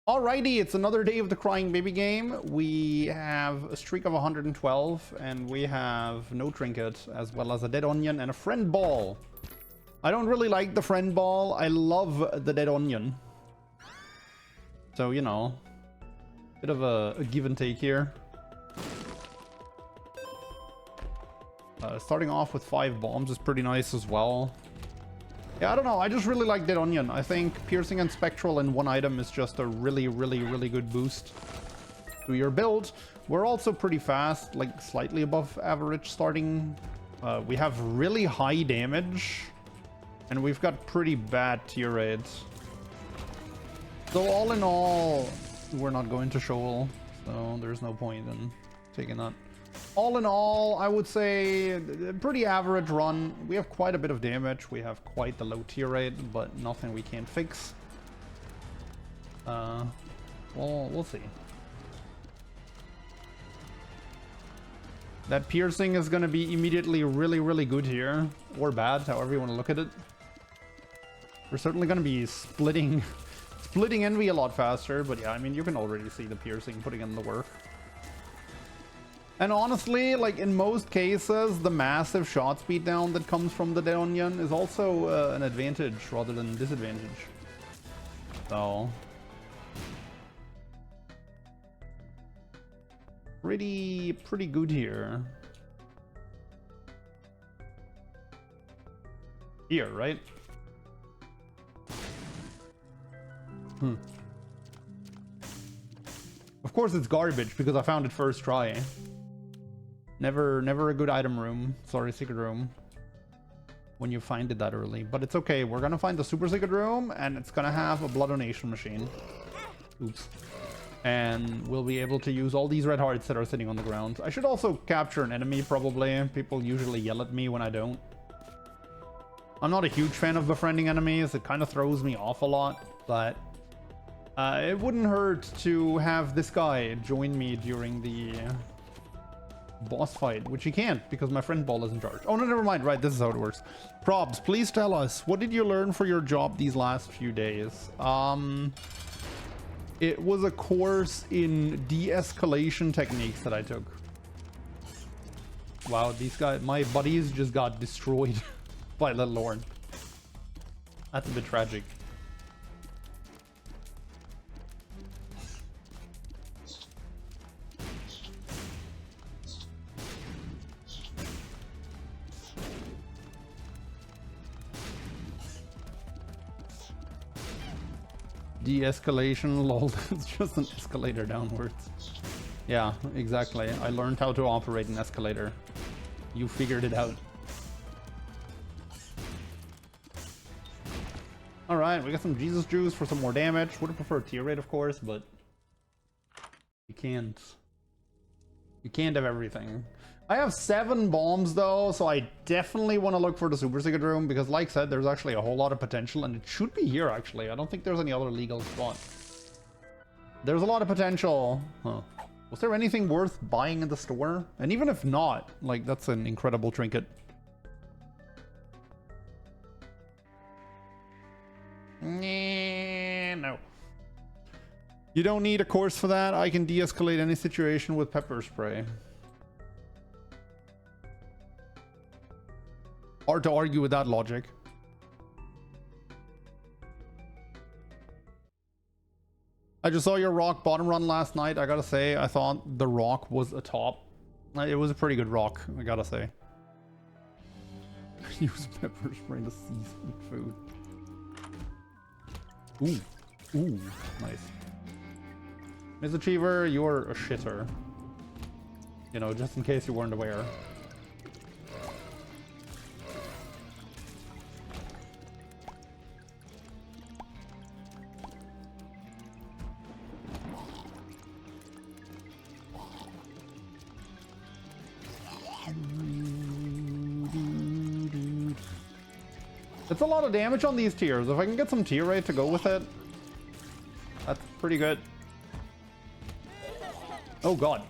Alrighty, it's another day of the Crying Baby game. We have a streak of 112, and we have no trinket, as well as a dead onion and a friend ball. I don't really like the friend ball. I love the dead onion. So, you know, bit of a give and take here. Starting off with 5 bombs is pretty nice as well. Yeah, I don't know. I just really like Dead Onion. I think Piercing and Spectral in one item is just a really good boost to your build. We're also pretty fast, like slightly above average starting. We have really high damage, and we've got pretty bad tier rates. So all in all, we're not going to Shoal, so there's no point in taking that. All in all, I would say a pretty average run. We have quite a bit of damage. We have quite the low tier rate, but nothing we can't fix. Well, we'll see. That piercing is going to be immediately really good here, or bad, however you want to look at it. We're certainly going to be splitting Envy a lot faster, but yeah, I mean, you can already see the piercing putting in the work. And honestly, like in most cases, the massive shot speed down that comes from the Dead Onion is also an advantage rather than disadvantage. So pretty good here. Here, right? Of course it's garbage because I found it first try. Never a good item room. Sorry, secret room. When you find it that early. But it's okay. We're gonna find the super secret room, and it's gonna have a blood donation machine. Oops. And we'll be able to use all these red hearts that are sitting on the ground. I should also capture an enemy, probably. People usually yell at me when I don't. I'm not a huge fan of befriending enemies. It kind of throws me off a lot. But it wouldn't hurt to have this guy join me during the boss fight, which he can't because my friend ball is in charge. Oh no, never mind. Right, this is how it works. Probs, please tell us, what did you learn for your job these last few days? It was a course in de-escalation techniques that I took. Wow, these guys, my buddies just got destroyed by Little Lord. That's a bit tragic. De-escalation, lol. It's just an escalator downwards. Yeah, exactly. I learned how to operate an escalator. You figured it out. Alright, we got some Jesus juice for some more damage. Would have preferred tier rate, of course, but you can't. You can't have everything. I have 7 bombs though, so I definitely want to look for the super secret room because, like I said, there's actually a whole lot of potential, and it should be here actually. I don't think there's any other legal spot. There's a lot of potential. Huh. Was there anything worth buying in the store? And even if not, like, that's an incredible trinket. No. You don't need a course for that. I can de-escalate any situation with pepper spray. Hard to argue with that logic. I just saw your rock bottom run last night. I gotta say, I thought the rock was a top. It was a pretty good rock, I gotta say. Use pepper spray to season food. Ooh, nice. Miss Achiever, you're a shitter. You know, just in case you weren't aware. It's a lot of damage on these tiers. If I can get some tier rate to go with it, that's pretty good. Oh god.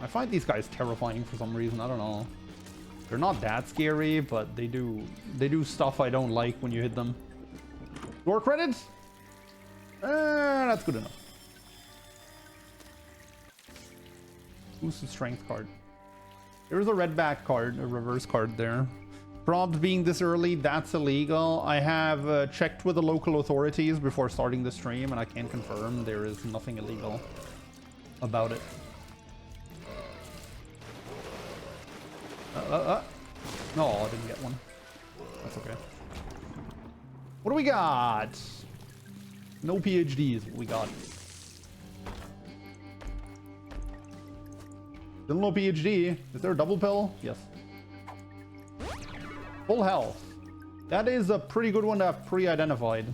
I find these guys terrifying for some reason. I don't know. They're not that scary, but they do stuff I don't like when you hit them. Door credits? That's good enough. Boosted strength card. There's a red back card, a reverse card there. Probs being this early, that's illegal. I have checked with the local authorities before starting the stream, and I can confirm there is nothing illegal about it. No, I didn't get one. That's okay. What do we got? No PhDs. What we got? Still no PhD. Is there a double pill? Yes. Full health. That is a pretty good one to have pre-identified.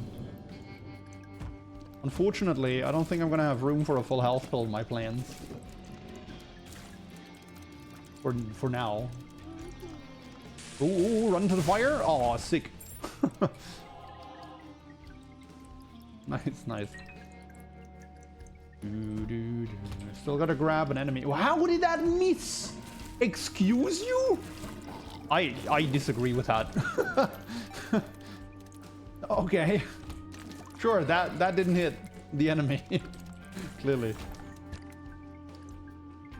Unfortunately, I don't think I'm gonna have room for a full health pill in my plans. For now. Ooh, run to the fire. Oh, sick. Nice, nice. Still gotta grab an enemy. How did that miss? Excuse you? I disagree with that. Okay. Sure, that didn't hit the enemy. Clearly.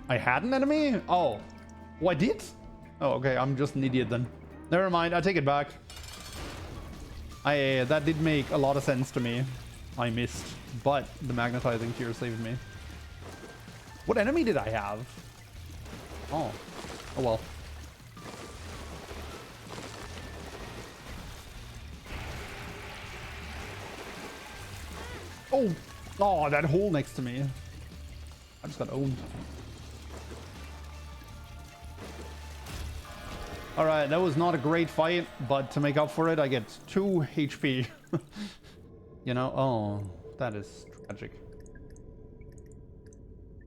I had an enemy? Oh. Oh, I did? Oh, okay, I'm just an idiot then. Never mind, I take it back. That did make a lot of sense to me. I missed, but the magnetizing tier saved me. What enemy did I have? Oh. Oh well. Oh! Oh, that hole next to me. I just got owned. Alright, that was not a great fight, but to make up for it, I get 2 HP. You know? Oh, that is tragic.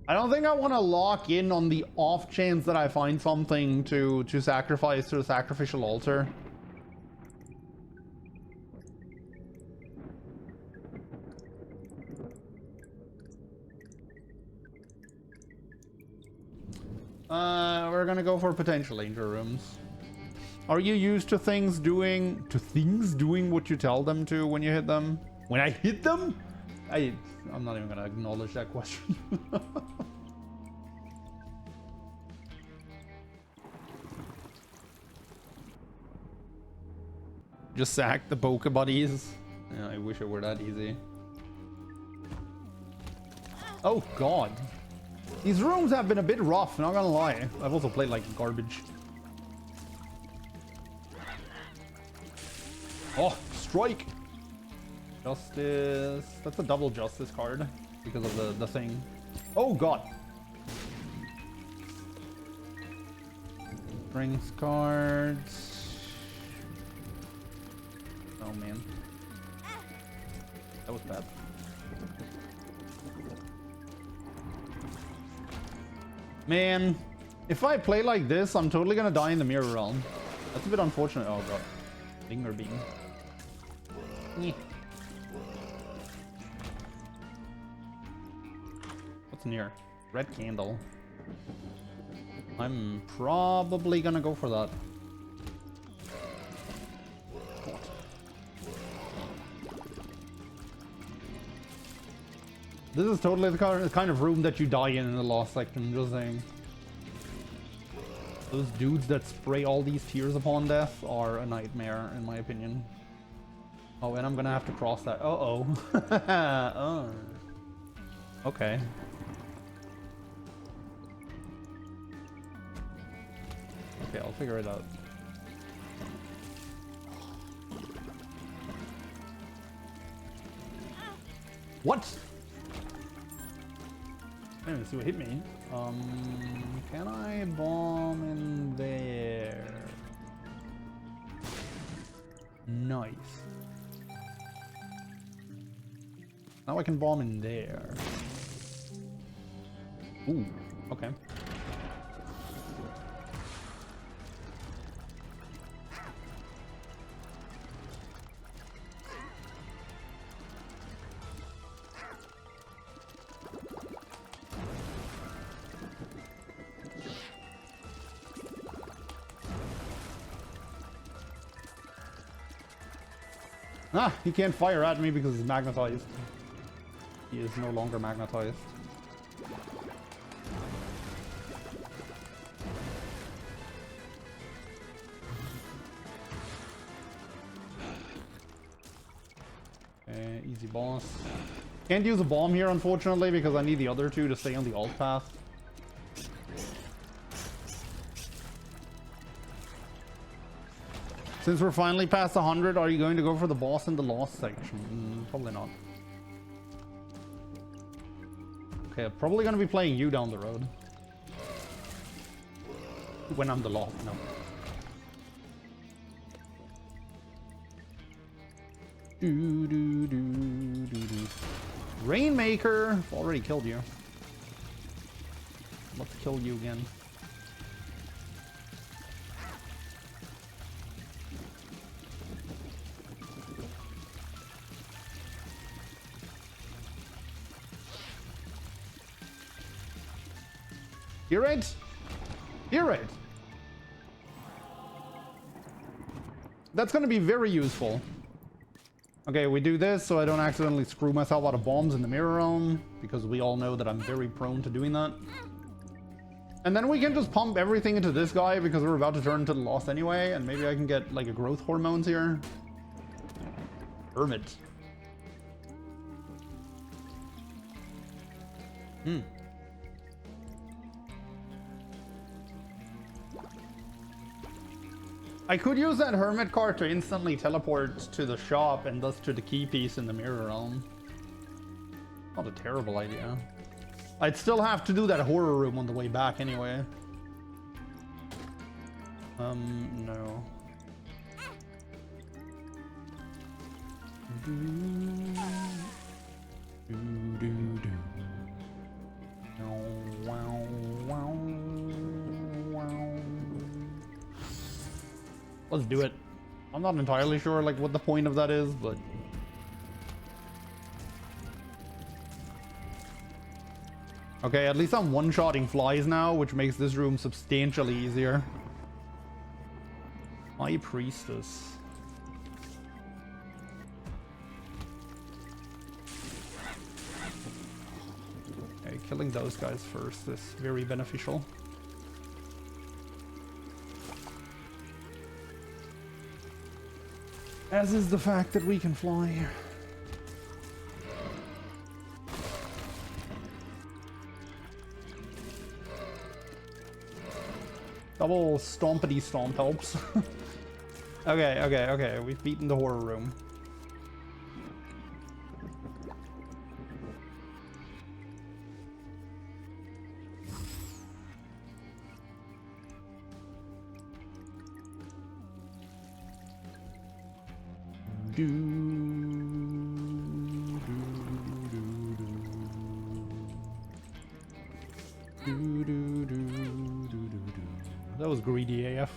I don't think I want to lock in on the off chance that I find something to sacrifice to the sacrificial altar. We're gonna go for potential danger rooms. Are you used to things doing what you tell them to when you hit them? When I hit them? I'm not even gonna acknowledge that question. Just sack the Poke Buddies. Yeah, I wish it were that easy. Oh god. These rooms have been a bit rough, not gonna lie. I've also played like garbage. Oh, strike! Justice. That's a double justice card because of the thing. Oh god! Strength cards. Oh man. That was bad. Man, if I play like this, I'm totally gonna die in the mirror realm. That's a bit unfortunate. Oh god. Finger beam. Yeah. What's in here? Red candle. I'm probably gonna go for that. This is totally the kind of room that you die in the last section, just saying. Those dudes that spray all these tears upon death are a nightmare, in my opinion. Oh, and I'm gonna have to cross that. Uh-oh. Oh. Okay. Okay, I'll figure it out. What? I didn't even see what hit me. Can I bomb in there? Nice. Now I can bomb in there. Ooh, okay. Ah, he can't fire at me because he's magnetized. He is no longer magnetized. Okay, easy boss. Can't use a bomb here, unfortunately, because I need the other two to stay on the alt path. Since we're finally past 100, are you going to go for the boss in the lost section? Probably not. Okay, I'm probably going to be playing you down the road. When I'm the lost, no. Rainmaker! Already killed you. Let's kill you again. Hear it? Hear it? That's going to be very useful. Okay, we do this so I don't accidentally screw myself out of bombs in the mirror realm, because we all know that I'm very prone to doing that. And then we can just pump everything into this guy because we're about to turn into the lost anyway, and maybe I can get like a growth hormones here. Hermit. I could use that hermit card to instantly teleport to the shop and thus to the key piece in the mirror realm. Not a terrible idea. I'd still have to do that horror room on the way back anyway. No. Let's do it. I'm not entirely sure like what the point of that is, but okay, at least I'm one-shotting flies now, which makes this room substantially easier. High Priestess. Okay, killing those guys first is very beneficial. As is the fact that we can fly. Double stompity stomp helps. Okay. We've beaten the horror room. That was greedy AF.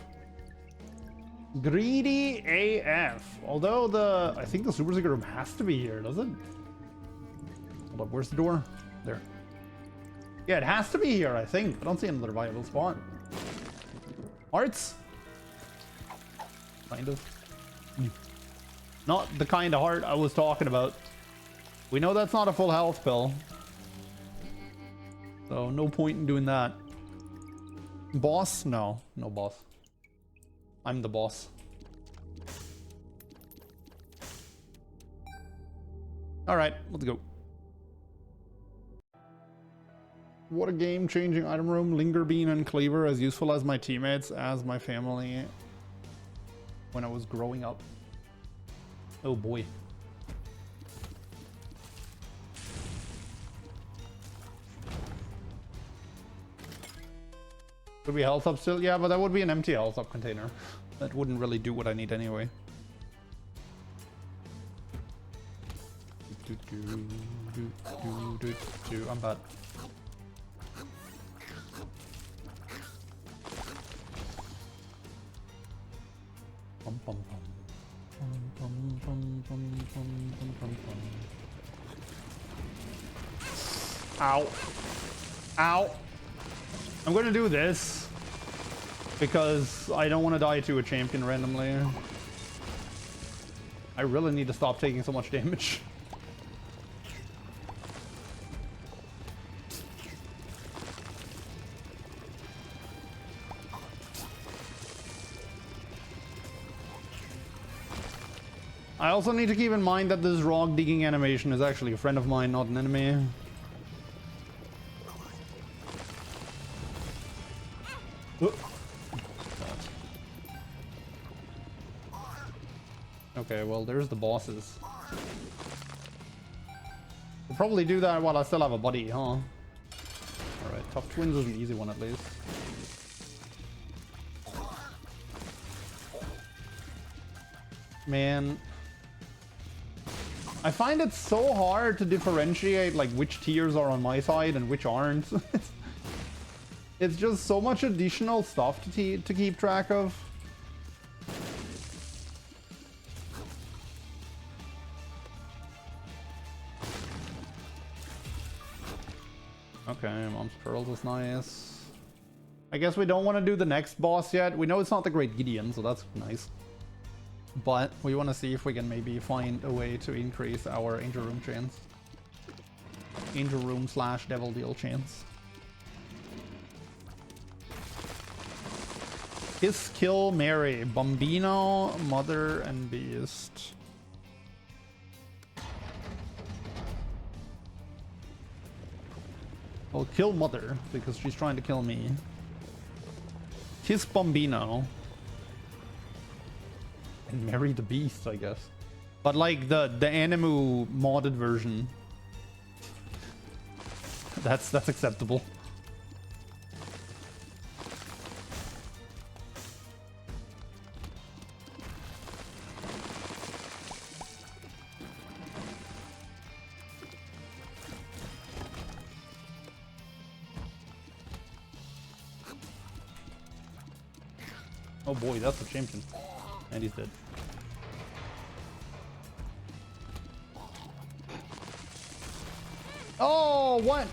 Greedy AF. Although I think the super secret room has to be here, does it? Hold up, where's the door? There. Yeah, it has to be here, I think. I don't see another viable spot. Hearts? Kind of. Not the kind of heart I was talking about. We know that's not a full health pill. So no point in doing that. Boss? No. No boss. I'm the boss. Alright, let's go. What a game-changing item room. Linger Bean and Cleaver, as useful as my teammates, as my family when I was growing up. Oh boy. Could we health up still? Yeah, but that would be an empty health up container. That wouldn't really do what I need anyway. I'm bad. Ow. Ow. I'm going to do this because I don't want to die to a champion randomly. I really need to stop taking so much damage. I also need to keep in mind that this rock digging animation is actually a friend of mine, not an enemy. Okay, well, there's the bosses. We'll probably do that while I still have a buddy, huh? Alright, Tough Twins is an easy one at least. Man. I find it so hard to differentiate like which tiers are on my side and which aren't. It's just so much additional stuff to keep track of. Okay, Mom's Pearls is nice. I guess we don't want to do the next boss yet. We know it's not the Great Gideon, so that's nice. But we want to see if we can maybe find a way to increase our Angel Room chance. Angel Room / Devil Deal chance. Kiss, Kill, Marry. Bambino, Mother, and Beast. I'll kill Mother because she's trying to kill me. Kiss Bambino. And marry the Beast, I guess. But like the Animu modded version. That's acceptable. Oh boy, that's a champion. And he's dead. Oh, what?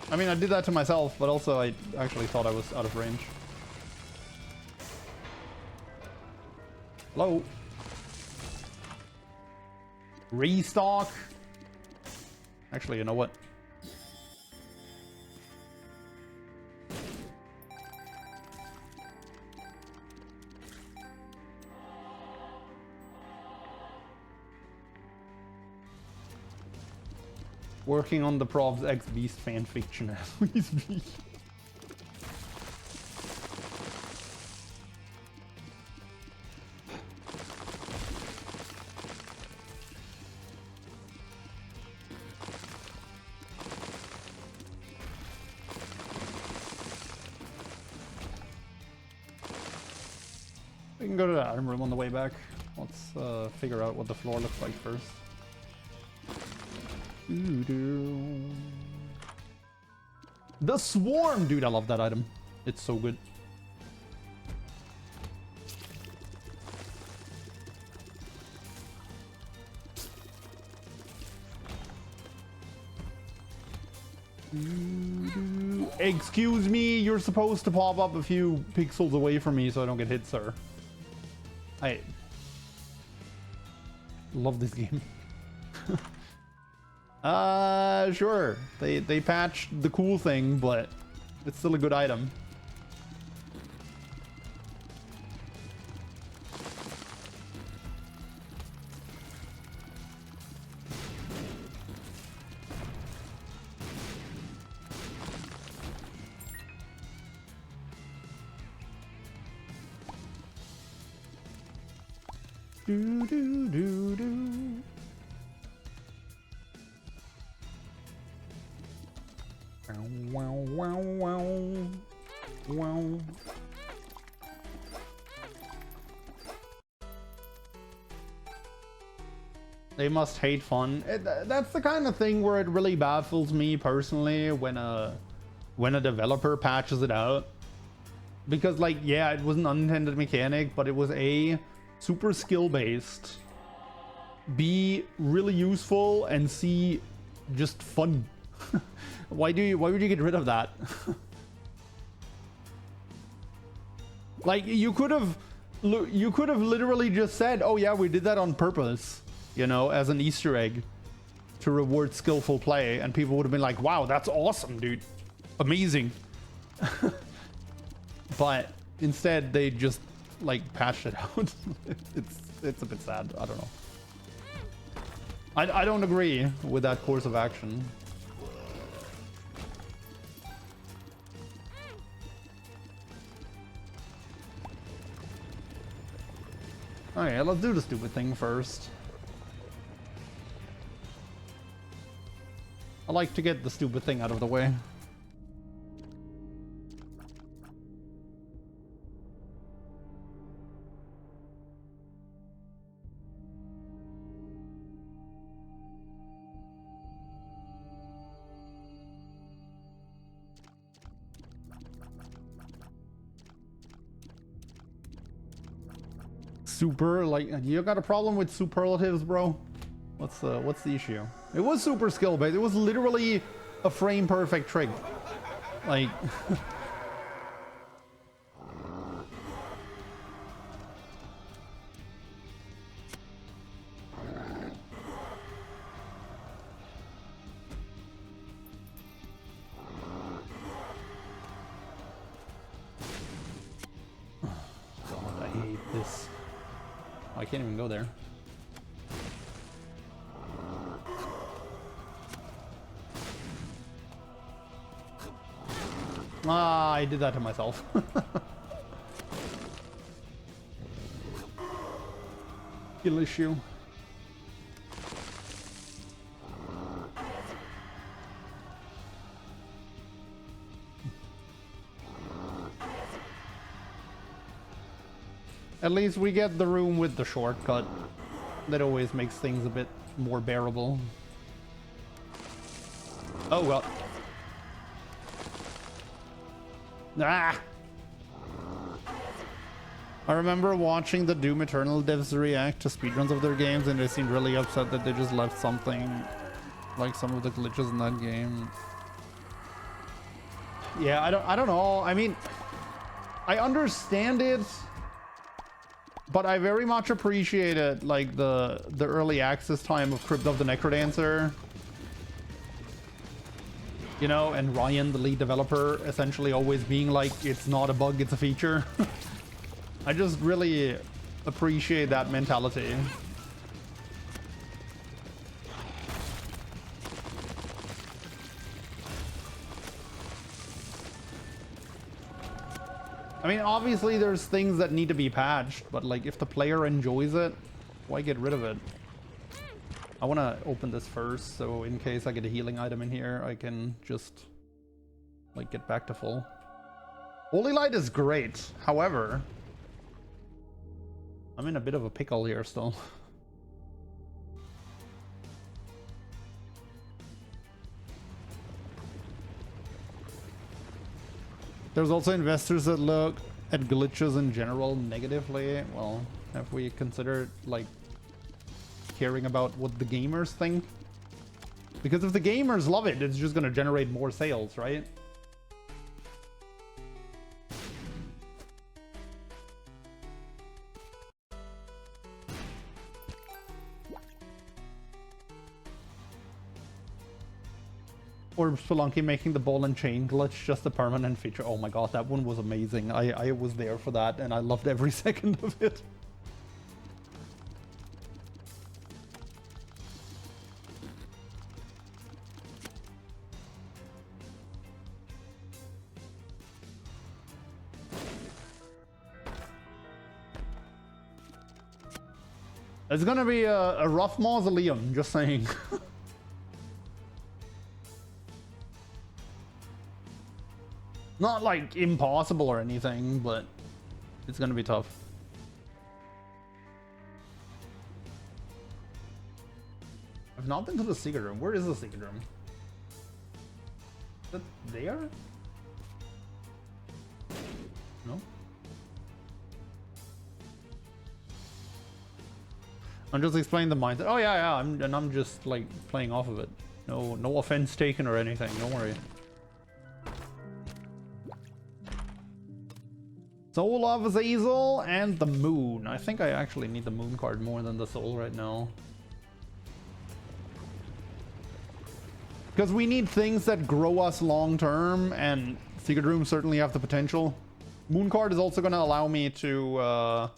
I mean, I did that to myself, but also I actually thought I was out of range. Hello? Restock? Actually, you know what? Working on the Provs X Beast fanfiction as we speak. We can go to the item room on the way back. Let's figure out what the floor looks like first. The Swarm! Dude, I love that item. It's so good. Excuse me, you're supposed to pop up a few pixels away from me so I don't get hit, sir. I love this game. Sure. They patched the cool thing, but it's still a good item. Do do do do. Wow, wow, wow, wow. They must hate fun. That's the kind of thing where it really baffles me personally when a developer patches it out. Because like, yeah, it was an unintended mechanic, but it was A, super skill based, B, really useful, and C, just fun. Why would you get rid of that? Like, you could have Look, you could have literally just said, oh yeah, we did that on purpose, you know, as an Easter egg to reward skillful play, and people would have been like, wow, that's awesome, dude. Amazing. But instead they just like patched it out. It's a bit sad. I don't know. I don't agree with that course of action. Okay, let's do the stupid thing first. I like to get the stupid thing out of the way. Super, like, you got a problem with superlatives, bro? What's the issue? It was super skill based. It was literally a frame perfect trick. Like God, I hate this. Oh, I can't even go there. Ah, I did that to myself. Skill issue. At least we get the room with the shortcut. That always makes things a bit more bearable. Oh well. Ah! I remember watching the Doom Eternal devs react to speedruns of their games, and they seemed really upset that they just left something like some of the glitches in that game. Yeah, I don't know. I mean, I understand it, but I very much appreciated like the early access time of Crypt of the Necrodancer. You know, and Ryan, the lead developer, essentially always being like, it's not a bug, it's a feature. I just really appreciate that mentality. I mean, obviously there's things that need to be patched, but like if the player enjoys it, why get rid of it? I want to open this first, so in case I get a healing item in here, I can just like get back to full. Holy Light is great. However, I'm in a bit of a pickle here still. There's also investors that look at glitches in general negatively. Well, have we considered like caring about what the gamers think? Because if the gamers love it, it's just going to generate more sales, right? Or Spelunky making the ball and chain glitch just a permanent feature. Oh my god, that one was amazing. I was there for that and I loved every second of it. It's gonna be a rough mausoleum, just saying. Not like impossible or anything, but it's gonna be tough. I've not been to the secret room. Where is the secret room? Is it there? No? I'm just explaining the mindset. Oh yeah, I'm just like playing off of it. No offense taken or anything. Don't worry. Soul of Azazel and the moon. I think I actually need the moon card more than the soul right now. Because we need things that grow us long term, and Secret Rooms certainly have the potential. Moon card is also going to allow me to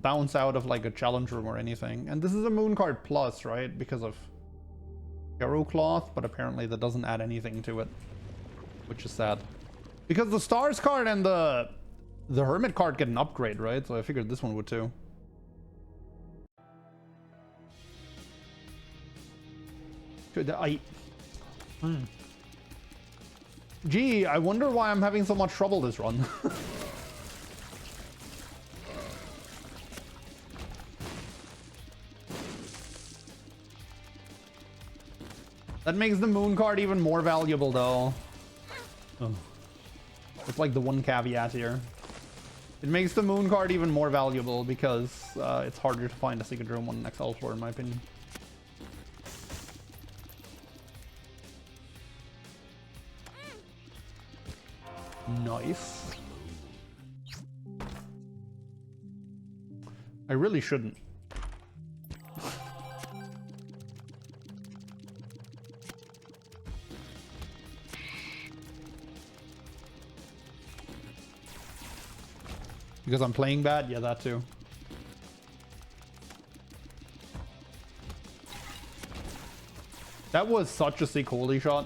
bounce out of like a challenge room or anything. And this is a moon card plus, right? Because of Arrow Cloth, but apparently that doesn't add anything to it, which is sad. Because the Stars card and the Hermit card get an upgrade, right? So I figured this one would too. Could I... Gee, I wonder why I'm having so much trouble this run. That makes the moon card even more valuable though. Oh. It's like the one caveat here. It makes the moon card even more valuable because it's harder to find a secret room on an XL floor in my opinion. Nice. I really shouldn't. Because I'm playing bad? Yeah, that too. That was such a sick holy shot.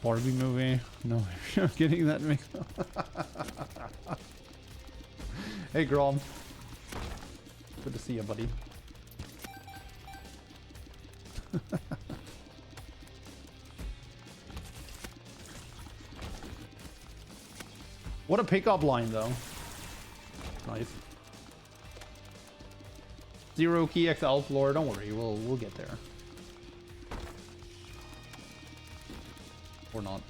Barbie movie? No, you're getting that mixed up. Hey, Grom. Good to see you, buddy. What a pickup line, though. Nice. Zero key XL floor. Don't worry, we'll get there. Or not.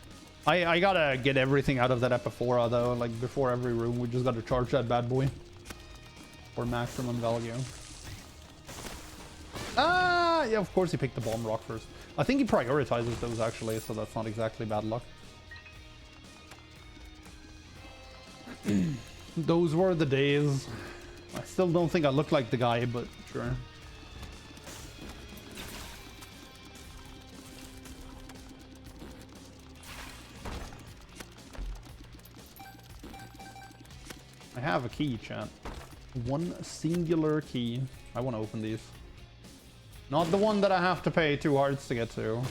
I gotta get everything out of that Epiphora, though. Like, before every room, we just gotta charge that bad boy. For maximum value. Ah! Yeah, of course he picked the bomb rock first. I think he prioritizes those, actually, so that's not exactly bad luck. Those were the days. I still don't think I look like the guy, but sure. I have a key, chat. One singular key. I want to open these. Not the one that I have to pay 2 hearts to get to.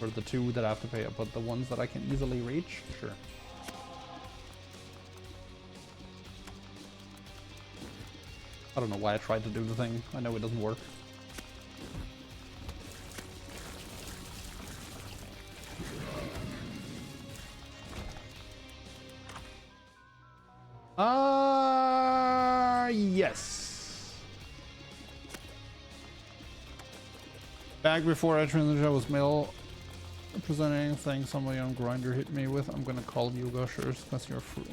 Or the 2 that I have to pay, but the ones that I can easily reach. Sure. I don't know why I tried to do the thing. I know it doesn't work. Yes. Back before I transitioned, I was mail presenting, saying somebody on Grindr hit me with, I'm gonna call you gushers because you're free.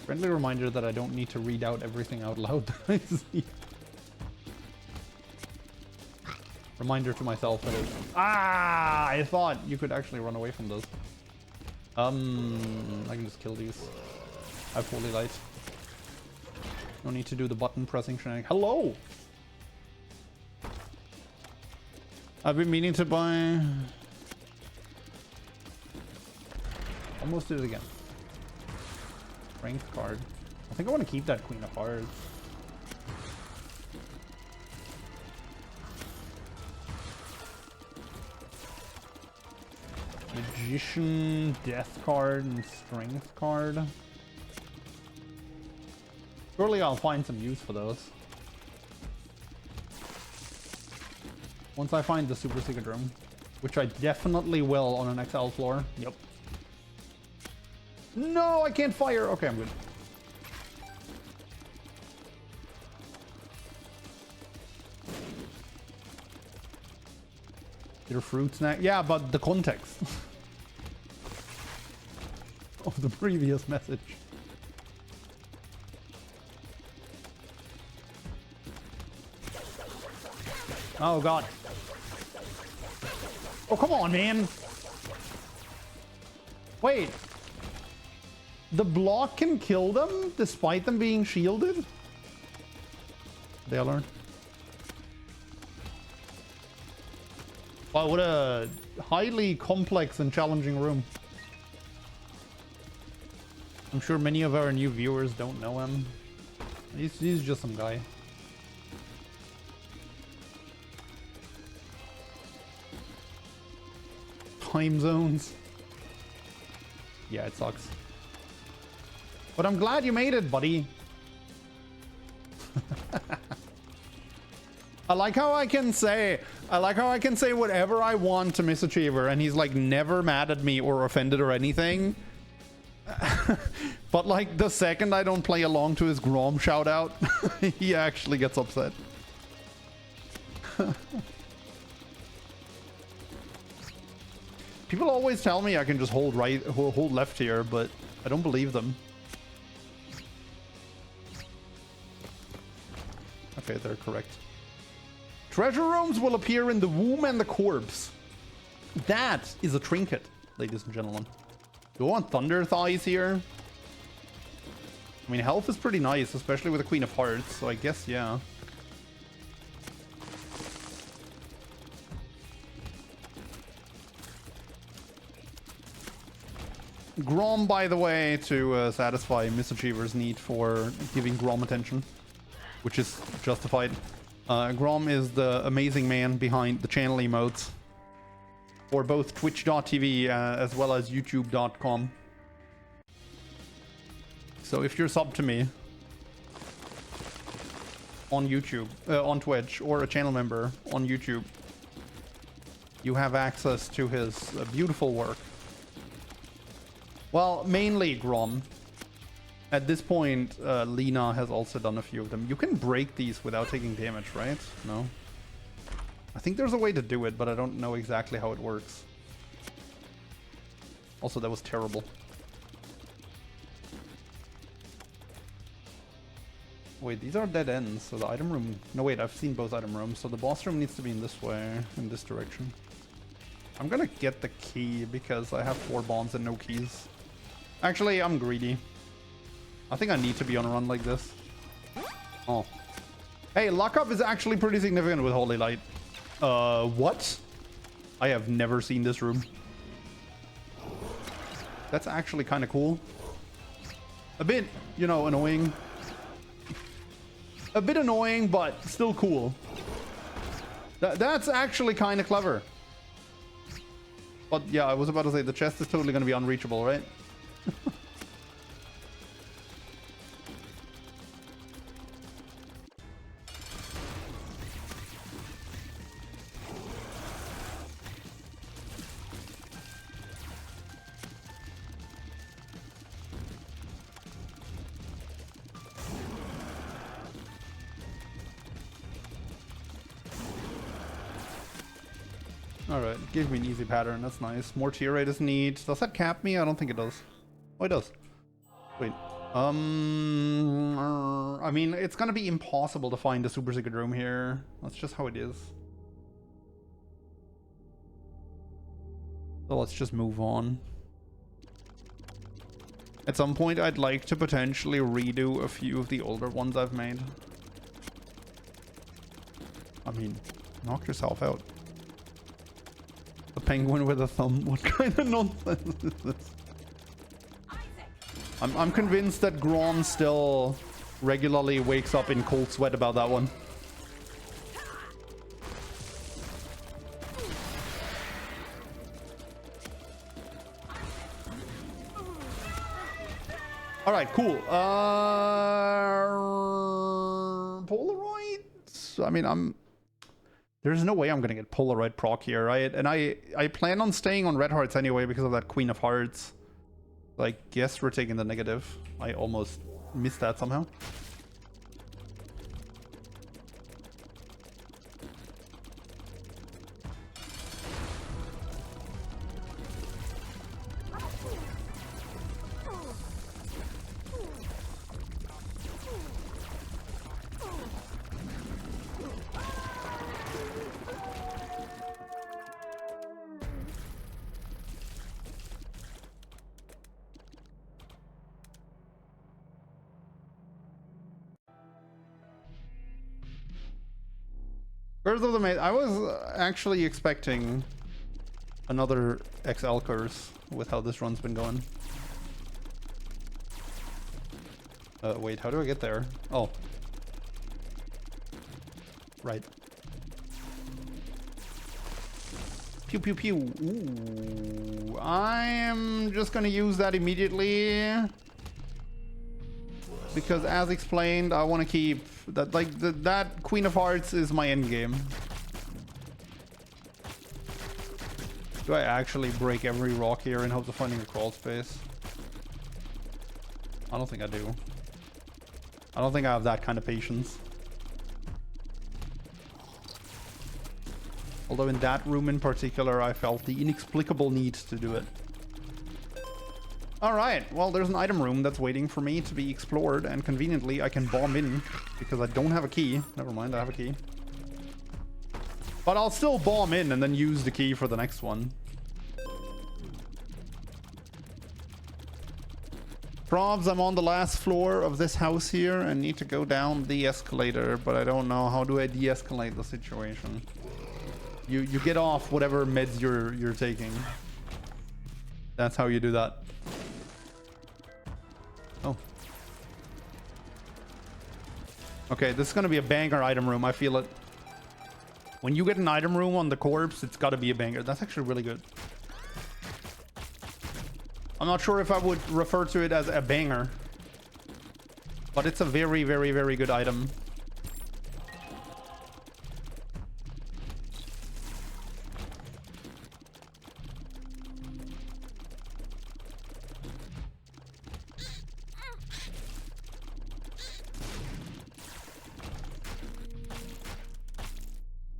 Friendly reminder that I don't need to read out everything out loud that I see. Reminder to myself that it's... Ah! I thought you could actually run away from those. I can just kill these. I have holy light. No need to do the button pressing shenanigans. Hello! I've been meaning to buy... Almost did it again. Strength card. I think I want to keep that Queen of Hearts. Magician, Death card, and Strength card. Surely I'll find some use for those. Once I find the Super Secret Room. Which I definitely will on an XL floor. Yep. No, I can't fire. Okay, I'm good. Your fruit snack? Yeah, but the context of the previous message. Oh, God. Oh, come on, man. Wait. The block can kill them despite them being shielded? They learn. Wow, what a highly complex and challenging room. I'm sure many of our new viewers don't know him. He's just some guy. Time zones. Yeah, it sucks. But I'm glad you made it, buddy. I like how I can say whatever I want to Misachiever, and he's like never mad at me or offended or anything. But like the second I don't play along to his Grom shout out, he actually gets upset. People always tell me I can just hold right, hold left here, but I don't believe them. Okay, they're correct. Treasure rooms will appear in the womb and the corpse. That is a trinket, ladies and gentlemen. Do I want Thunder Thighs here? I mean, health is pretty nice, especially with the Queen of Hearts, so I guess, yeah. Grom, by the way, to satisfy Misachiever's need for giving Grom attention, which is justified. Grom is the amazing man behind the channel emotes for both twitch.tv as well as youtube.com. So if you're sub to me on YouTube, on Twitch, or a channel member on YouTube, you have access to his beautiful work. Well, mainly Grom. At this point, Lena has also done a few of them. You can break these without taking damage, right? No? I think there's a way to do it, but I don't know exactly how it works. Also, that was terrible. Wait, these are dead ends, so the item room... No, wait, I've seen both item rooms, so the boss room needs to be in this way, in this direction. I'm gonna get the key, because I have 4 bombs and no keys. Actually, I'm greedy. I think I need to be on a run like this. Oh. Hey, luck up is actually pretty significant with Holy Light. What? I have never seen this room. That's actually kind of cool. A bit, you know, annoying. A bit annoying, but still cool. That's actually kind of clever. But yeah, I was about to say the chest is totally going to be unreachable, right? Alright, give me an easy pattern, that's nice. More tier rate is neat. Does that cap me? I don't think it does. Oh, it does. Wait. I mean, it's gonna be impossible to find a super secret room here. That's just how it is. So let's just move on. At some point, I'd like to potentially redo a few of the older ones I've made. I mean, knock yourself out. A penguin with a thumb. What kind of nonsense is this? I'm convinced that Grom still regularly wakes up in cold sweat about that one. All right, cool. Polaroids. I mean, there's no way I'm gonna get Polaroid proc here, right? And I plan on staying on Red Hearts anyway because of that Queen of Hearts. So I guess we're taking the negative. I almost missed that somehow. Curse of the Maze. I was actually expecting another XL curse with how this run's been going. Wait, how do I get there? Oh. Right. Pew pew pew. Ooh. I'm just gonna use that immediately. Because as explained, I want to keep that, like, that Queen of Hearts is my end game. Do I actually break every rock here in hopes of finding a crawl space? I don't think I do. I don't think I have that kind of patience. Although in that room in particular, I felt the inexplicable need to do it. Alright, well, there's an item room that's waiting for me to be explored, and conveniently I can bomb in because I don't have a key. Never mind, I have a key. But I'll still bomb in and then use the key for the next one. Probs, I'm on the last floor of this house here and need to go down the escalator, but I don't know how do I de-escalate the situation. You get off whatever meds you're taking. That's how you do that. Oh. Okay, this is gonna be a banger item room, I feel it. When you get an item room on the corpse, it's gotta be a banger. That's actually really good. I'm not sure if I would refer to it as a banger, but it's a very, very, very good item.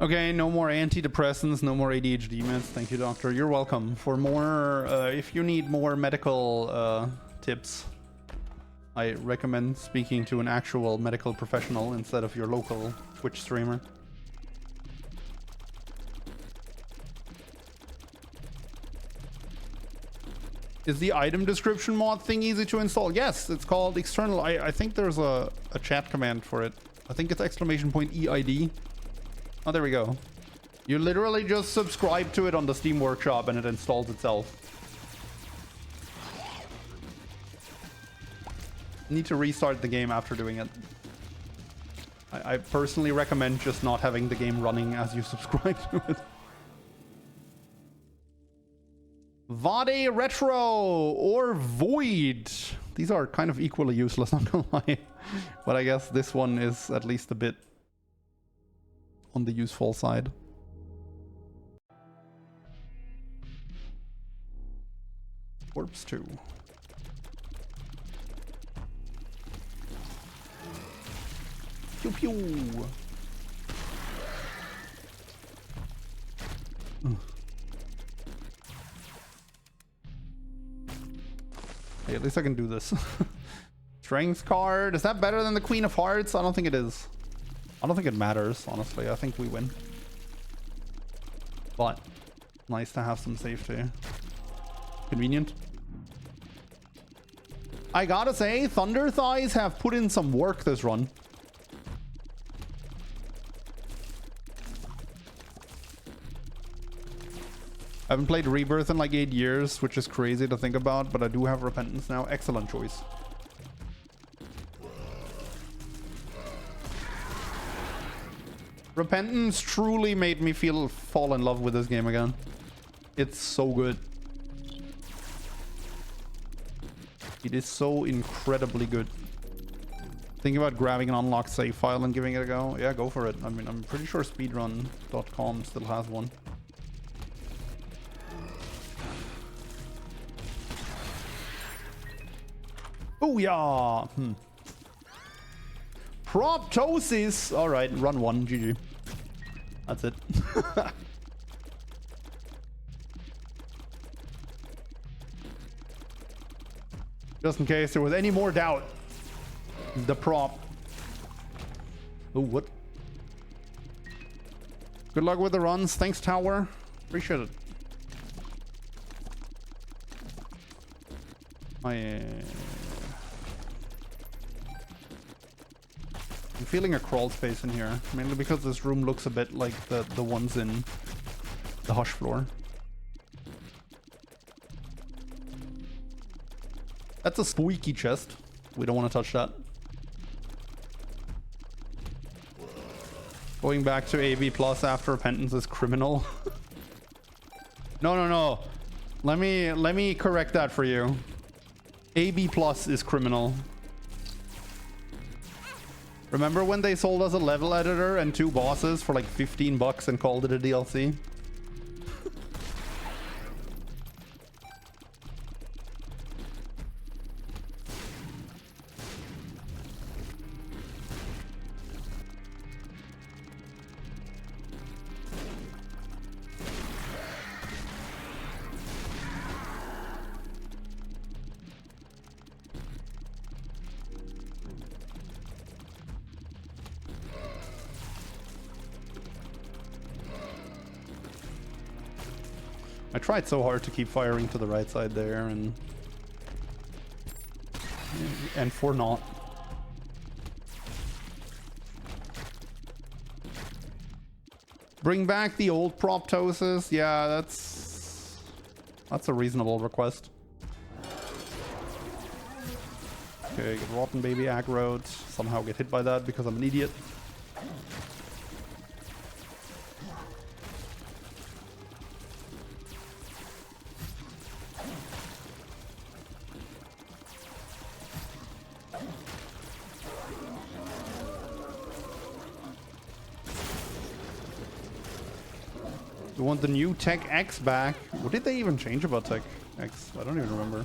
Okay, no more antidepressants, no more ADHD meds. Thank you, doctor. You're welcome. For more, if you need more medical tips, I recommend speaking to an actual medical professional instead of your local Twitch streamer. Is the item description mod thing easy to install? Yes, it's called external. I think there's a chat command for it. I think it's !EID. Oh, there we go. You literally just subscribe to it on the Steam Workshop and it installs itself. Need to restart the game after doing it. I personally recommend just not having the game running as you subscribe to it. Vade Retro or Void. These are kind of equally useless, not gonna lie. But I guess this one is at least a bit on the useful side. Corpse 2. Pew pew. Hey, at least I can do this. Strength card. Is that better than the Queen of Hearts? I don't think it is. I don't think it matters, honestly. I think we win. But nice to have some safety. Convenient. I gotta say, Thunder Thighs have put in some work this run. I haven't played Rebirth in like 8 years, which is crazy to think about, but I do have Repentance now. Excellent choice. Repentance truly made me fall in love with this game again. It's so good. It is so incredibly good. Think about grabbing an unlocked save file and giving it a go. Yeah, go for it. I mean, I'm pretty sure speedrun.com still has one. Oh yeah. Proptosis. All right, run 1. GG. That's it. Just in case there was any more doubt. The prop. Oh, what? Good luck with the runs. Thanks, Tower. Appreciate it. I'm feeling a crawl space in here, mainly because this room looks a bit like the ones in the Hush floor. That's a squeaky chest. We don't want to touch that. Going back to AB plus after repentance is criminal. No. Let me correct that for you. AB plus is criminal. Remember when they sold us a level editor and 2 bosses for like 15 bucks and called it a DLC? I tried so hard to keep firing to the right side there, and for naught. Bring back the old proptosis. Yeah, that's a reasonable request. Okay, get rotten baby aggroed. Somehow get hit by that because I'm an idiot. We want the new Tech X back. What did they even change about Tech X? I don't even remember.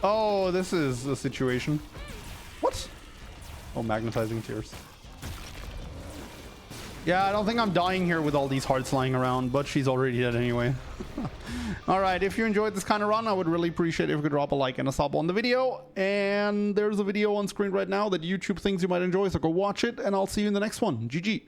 Oh, this is the situation. What? Oh, magnetizing tears. Yeah, I don't think I'm dying here with all these hearts lying around, but she's already dead anyway. Alright, if you enjoyed this kind of run, I would really appreciate it if you could drop a like and a sub on the video. And there's a video on screen right now that YouTube thinks you might enjoy, so go watch it, and I'll see you in the next one. GG.